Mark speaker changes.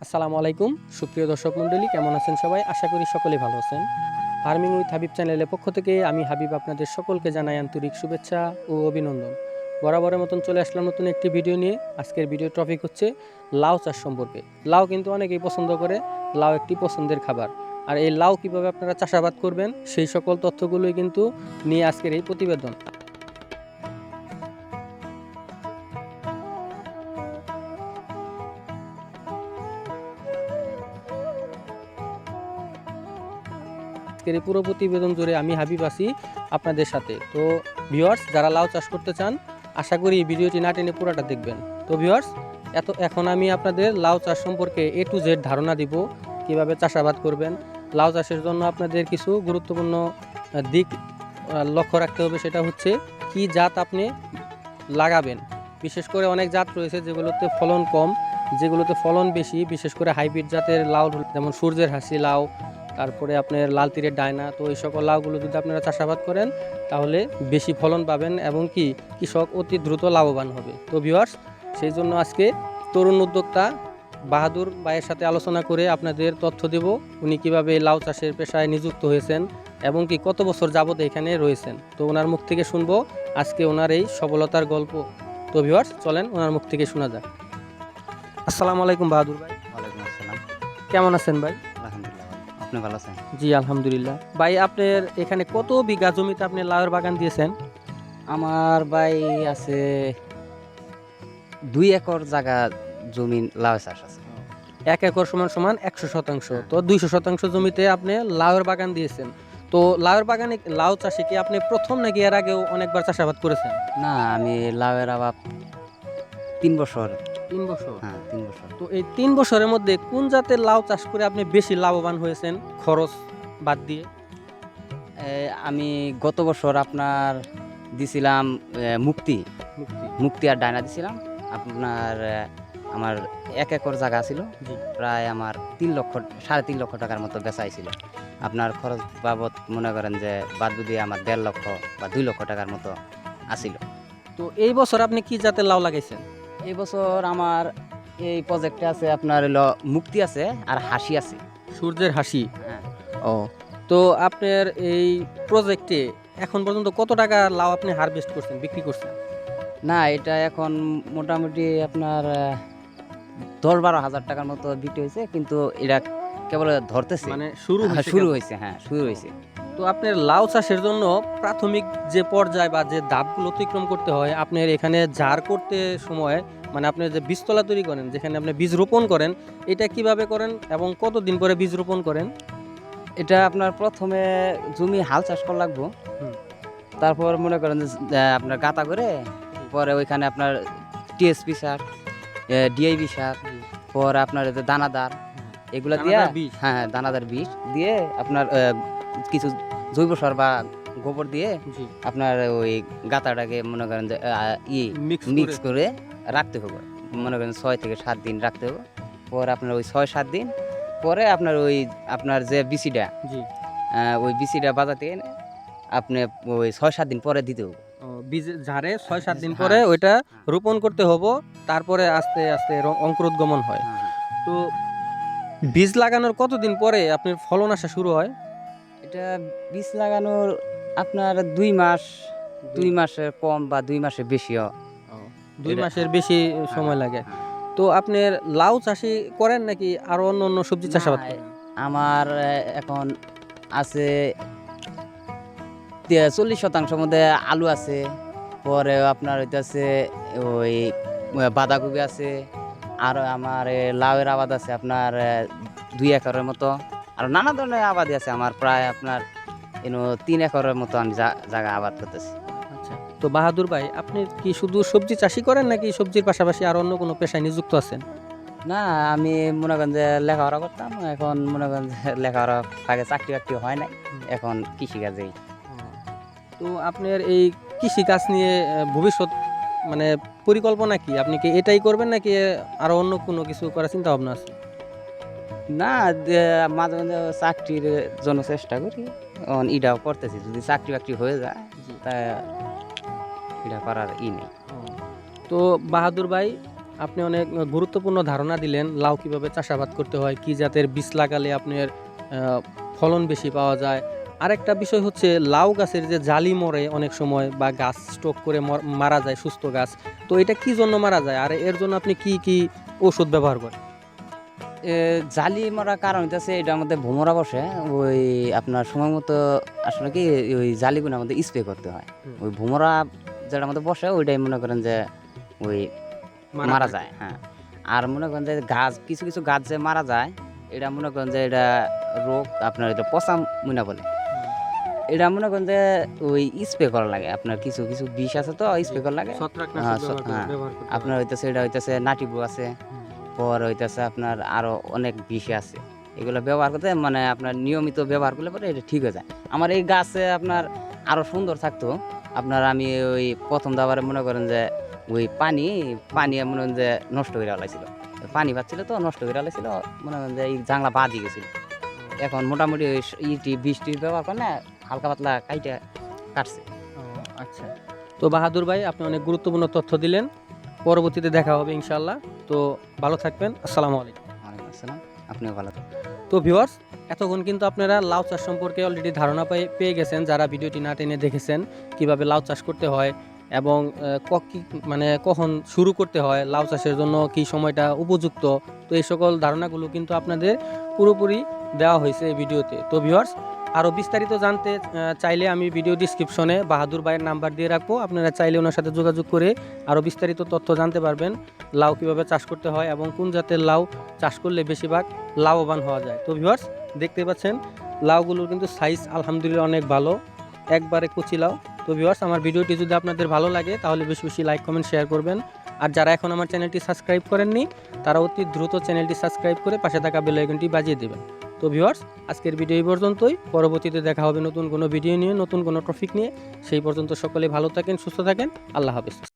Speaker 1: আসসালামু আলাইকুম সুপ্রিয় দর্শক মণ্ডলী, কেমন আছেন সবাই? আশা করি সকলেই ভালো আছেন। ফার্মিং উইথ হাবিব চ্যানেলের পক্ষ থেকে আমি হাবিব আপনাদের সকলকে জানাই আন্তরিক শুভেচ্ছা ও অভিনন্দন। বরাবরের মতন চলে আসলাম নতুন একটি ভিডিও নিয়ে। আজকের ভিডিও টপিক হচ্ছে লাউ চাষ সম্পর্কে। লাউ কিন্তু অনেকেই পছন্দ করে, লাউ একটি পছন্দের খাবার। আর এই লাউ কীভাবে আপনারা চাষাবাদ করবেন সেই সকল তথ্যগুলোই কিন্তু নিয়ে আজকের এই প্রতিবেদন। আজকের এই পুরো প্রতিবেদন জুড়ে আমি হাবিব আছি আপনাদের সাথে। তো ভিউয়ার্স, যারা লাউ চাষ করতে চান আশা করি এই ভিডিওটি না টেনে পুরোটা দেখবেন। তো ভিউয়ার্স, এখন আমি আপনাদের লাউ চাষ সম্পর্কে A to Z ধারণা দিব, কিভাবে চাষাবাদ করবেন। লাউ চাষের জন্য আপনাদের কিছু গুরুত্বপূর্ণ দিক লক্ষ্য রাখতে হবে। সেটা হচ্ছে কি জাত আপনি লাগাবেন। বিশেষ করে অনেক জাত রয়েছে যেগুলোতে ফলন কম, যেগুলোতে ফলন বেশি। বিশেষ করে হাইব্রিড জাতের লাউ, যেমন সূর্যের হাসি লাউ, তারপরে আপনার লাল তীরের ডায়না। তো এই সকল লাউগুলো যদি আপনারা চাষাবাদ করেন তাহলে বেশি ফলন পাবেন এবং কি কৃষক অতি দ্রুত লাভবান হবে। তো ভিউয়ার্স, সেই জন্য আজকে তরুণ উদ্যোক্তা বাহাদুর ভাইয়ের সাথে আলোচনা করে আপনাদের তথ্য দেব। উনি কিভাবে লাউ চাষের পেশায় নিযুক্ত হয়েছেন এবং কি কত বছর যাবত এখানে রয়েছেন। তো ওনার মুখ থেকে শুনবো আজকে ওনার এই সফলতার গল্প। তো ভিউয়ার্স, চলেন ওনার মুখ থেকে শোনা যাক। আসসালামু আলাইকুম বাহাদুর ভাই।
Speaker 2: ওয়ালাইকুম আসসালাম।
Speaker 1: কেমন আছেন ভাই?
Speaker 2: আলহামদুলিল্লাহ ভালো। আপনি ভালো আছেন?
Speaker 1: জি আলহামদুলিল্লাহ। ভাই, আপনার এখানে কত বিঘা জমিতে আপনি লাউয়ের বাগান দিয়েছেন?
Speaker 2: আমার ভাই আছে ২ একর জায়গা জমি লাউ চাষ আছে।
Speaker 1: ১ একর সমান সমান ১০০%। তো ২০০% জমিতে আপনি লাউয়ের বাগান দিয়েছেন। তো লাউয়ের বাগানে লাউ চাষে কি আপনি প্রথম নাকি এর আগেও অনেকবার চাষাবাদ করেছেন?
Speaker 2: না, আমি লাউয়ের আবাদ ৩ বছর।
Speaker 1: ৩ বছর।
Speaker 2: হ্যাঁ, ৩ বছর।
Speaker 1: তো এই ৩ বছরের মধ্যে কোন জাতের লাউ চাষ করে আপনি বেশি লাভবান হয়েছেন খরচ বাদ দিয়ে?
Speaker 2: আমি গত বছর আপনার দিছিলাম মুক্তি
Speaker 1: মুক্তি।
Speaker 2: মুক্তি আর ডায়না দিছিলাম। আপনার আমার ১ একর জায়গা ছিল।
Speaker 1: জি।
Speaker 2: প্রায় আমার ৩.৫ লক্ষ টাকার মতো বেচাইছিল। আপনার খরচ বাবদ মনে করেন যে বাদ দিয়ে আমার ১.৫ লক্ষ বা ২ লক্ষ টাকার মতো আসিল।
Speaker 1: তো এই বছর আপনি কি জাতের লাউ লাগাইছেন?
Speaker 2: এই বছর আমার এই প্রজেক্টে আছে আপনার হলো মুক্তি আছে আর হাসি আছে।
Speaker 1: সূর্যের হাসি।
Speaker 2: হ্যাঁ,
Speaker 1: ও, তো আপনার এই প্রজেক্টে এখন পর্যন্ত কত টাকা লাউ আপনি হারভেস্ট করছেন, বিক্রি করছেন?
Speaker 2: না এটা এখন মোটামুটি আপনার ১০-১২ হাজার টাকার মতো বিক্রি হয়েছে, কিন্তু এটা কেবল ধরতেছে।
Speaker 1: মানে শুরু
Speaker 2: হ্যাঁ,
Speaker 1: হয়েছে
Speaker 2: শুরু
Speaker 1: কেবল।
Speaker 2: হয়েছে। হ্যাঁ, শুরু হয়েছে।
Speaker 1: তো আপনার লাউ চাষের জন্য প্রাথমিক যে পর্যায় বা যে ধাপগুলো অতিক্রম করতে হয়, আপনার এখানে ঝাড় করতে সময় মানে আপনি যে বীজতলা তৈরি করেন, যেখানে আপনি বীজ রোপণ করেন, এটা কিভাবে করেন এবং কতদিন পরে বীজ রোপণ করেন?
Speaker 2: এটা আপনার প্রথমে জমি হাল চাষ করা লাগবো।
Speaker 1: হুম।
Speaker 2: তারপর মনে করেন যে আপনার গাঁথা করে পরে ওইখানে আপনার টিএসপি সার, ডিআইবি সার, পরে আপনার এই যে দানাদার এগুলা দিয়া,
Speaker 1: দানাদার বীজ।
Speaker 2: হ্যাঁ, হ্যাঁ, দানাদার বীজ দিয়ে আপনার কিছু জৈব সার বা গোবর দিয়ে
Speaker 1: জি।
Speaker 2: আপনার ওই গাঁথাটাকে মনে করেন যে মিক্স করে রাখতে হবে। মনে করেন ৬ থেকে ৭ দিন রাখতে হবে। পরে আপনার ওই ৬-৭ দিন পরে আপনার ওই আপনার যে বিচিটা,
Speaker 1: জি।
Speaker 2: ওই বিচিটা বাজার থেকে এনে আপনি ওই ৬-৭ দিন পরে দিতে হবে।
Speaker 1: ও, বীজ ঝাড়ে ৬-৭ দিন
Speaker 2: হ্যাঁ,
Speaker 1: পরে ওইটা
Speaker 2: হ্যাঁ।
Speaker 1: রোপণ করতে হবো। তারপরে আস্তে আস্তে অঙ্কুরোদ্গমন হয়।
Speaker 2: হ্যাঁ, হ্যাঁ।
Speaker 1: তো বীজ লাগানোর কতদিন পরে আপনার ফলন আসা শুরু হয়?
Speaker 2: এটা বীজ লাগানোর আপনার ২ মাস, ২ মাসের কম বা ২ মাসের বেশিও।
Speaker 1: ২
Speaker 2: এটা-
Speaker 1: মাসের বেশি সময় লাগে।
Speaker 2: হ্যাঁ।
Speaker 1: তো আপনার লাউ চাষই করেন নাকি আরো অন্য অন্য সবজি চাষাবাদ
Speaker 2: না,
Speaker 1: করেন?
Speaker 2: আমার এখন আছে ৪০% মধ্যে আলু আছে। পরে আপনার হইতাছে ওই বাঁধাকপি আছে। আর আমার লাউয়ের আবাদ আছে আপনার ২ একরের মতো। আর নানা ধরনের আবাদই আছে আমার, প্রায় আপনার ৩ একরের মতো আমি জায়গা আবাদ করতেছি।
Speaker 1: আচ্ছা। তো বাহাদুর ভাই, আপনি কি শুধু সবজি চাষই করেন নাকি সবজির পাশাপাশি আর অন্য কোনো পেশায় নিযুক্ত আছেন?
Speaker 2: না, আমি মনে করেন যে লেখাপড়া করতাম। এখন মনে করেন যে লেখাপড়া আগে চাকরি-বাকরি হয় নাই। এখন কৃষিকাজেই।
Speaker 1: তো আপনার এই কৃষিকাজ নিয়ে ভবিষ্যৎ মানে পরিকল্পনা কি? আপনি কি এটাই করবেন নাকি আরো অন্য কোনো কিছু করার চিন্তা ভাবনা আছে?
Speaker 2: না, মাঝে মাঝে চাকরির জন্য চেষ্টা করি। এখন এটাও করতেছি। যদি চাকরি-বাকরি হয়ে যায় তা এটা করার নেই।
Speaker 1: তো বাহাদুর ভাই, আপনি অনেক গুরুত্বপূর্ণ ধারণা দিলেন লাউ কিভাবে চাষাবাদ করতে হয়, কি জাতের বীজ লাগালে আপনার ফলন বেশি পাওয়া যায়। আরেকটা বিষয় হচ্ছে লাউ গাছের যে জালি মরে অনেক সময় বা গাছ স্ট্রোক করে মারা যায় সুস্থ গাছ, তো এটা কি জন্য মারা যায় আর এর জন্য আপনি কি কি ওষুধ ব্যবহার করেন?
Speaker 2: জালি মারার কারণ হইতেছে এটার মধ্যে ভোমরা বসে, ওই আপনার সময় মতো আসলে কি ওই জালিগুলো আমাদের স্প্রে করতে হয়।
Speaker 1: হুম।
Speaker 2: ওই ভোমরা যেটার মধ্যে বসে ওইটাই মনে করেন যে ওই মারা যায়। হ্যাঁ, আর মনে করেন যে গাছ কিছু কিছু গাছ যে মারা যায়, এটা মনে করেন যে এটা রোগ আপনার এটা পচা মুনা বলে। এটা মনে করেন যে ওই স্প্রে করা লাগে, আপনার কিছু কিছু বিষ আছে তো স্প্রে করা লাগে। হ্যাঁ, হ্যাঁ। আপনার হইতেছে এটা হইতেছে নাটিবু আছে, পর হইতেছে আপনার আরো অনেক বিষ আছে। এগুলো ব্যবহার করতে মানে আপনার নিয়মিত ব্যবহার করলে পরে এটা ঠিক হয়ে যায়। আমার এই গাছে আপনার আরো সুন্দর থাকতো। আপনার আমি ওই প্রথম দাবারে মনে করেন যে ওই পানি মনে করেন যে নষ্ট করে ফেলাইছিল। পানি পাচ্ছিল তো নষ্ট করে ফেলাইছিল, মনে করেন যে এই জাংলা বাদি গেছিল। এখন মোটামুটি ওই ইটি বৃষ্টির ব্যবহার করে না হালকা পাতলা কাইটা কাটছে।
Speaker 1: আচ্ছা, তো বাহাদুর ভাই আপনি অনেক গুরুত্বপূর্ণ তথ্য দিলেন। পরবর্তীতে দেখা হবে ইনশাআল্লাহ। তো ভালো থাকবেন, আসসালামু আলাইকুম।
Speaker 2: ওয়ালাইকুম আসসালাম, আপনিও ভালো থাকবেন।
Speaker 1: তো ভিউয়ার্স, এতক্ষণ কিন্তু আপনারা লাউ চাষ সম্পর্কে অলরেডি ধারণা পেয়ে গেছেন যারা ভিডিওটি না টেনে দেখেছেন কিভাবে লাউ চাষ করতে হয় এবং মানে কখন শুরু করতে হয়, লাউ চাষের জন্য কি সময়টা উপযুক্ত। তো এই সকল ধারণাগুলো কিন্তু আপনাদের পুরোপুরি দেওয়া হয়েছে এই ভিডিওতে। তো ভিউয়ার্স, আরও বিস্তারিত জানতে চাইলে আমি ভিডিও ডিসক্রিপশনে বাহাদুর ভাইয়ের নাম্বার দিয়ে রাখবো, আপনারা চাইলে ওনার সাথে যোগাযোগ করে আরও বিস্তারিত তথ্য জানতে পারবেন লাউ কীভাবে চাষ করতে হয় এবং কোন জাতের লাউ চাষ করলে বেশিরভাগ লাভবান হওয়া যায়। তো ভিউয়ার্স, দেখতে পাচ্ছেন লাউগুলোর কিন্তু সাইজ আলহামদুলিল্লাহ অনেক ভালো, একবারে কচি লাউ। তো ভিউয়ার্স, আমার ভিডিওটি যদি আপনাদের ভালো লাগে তাহলে বেশি বেশি লাইক কমেন্ট শেয়ার করবেন। আর যারা এখন আমার চ্যানেলটি সাবস্ক্রাইব করেননি তারা অতি দ্রুত চ্যানেলটি সাবস্ক্রাইব করে পাশে থাকা বেল আইকনটি বাজিয়ে দেবেন। তো ভিউয়ার্স, আজকের ভিডিও এই পর্যন্তই। পরবর্তীতে দেখা হবে নতুন কোনো ভিডিও নিয়ে, নতুন কোনো টপিক নিয়ে। সেই পর্যন্ত সকলে ভালো থাকেন, সুস্থ থাকেন। আল্লাহ হাফেজ।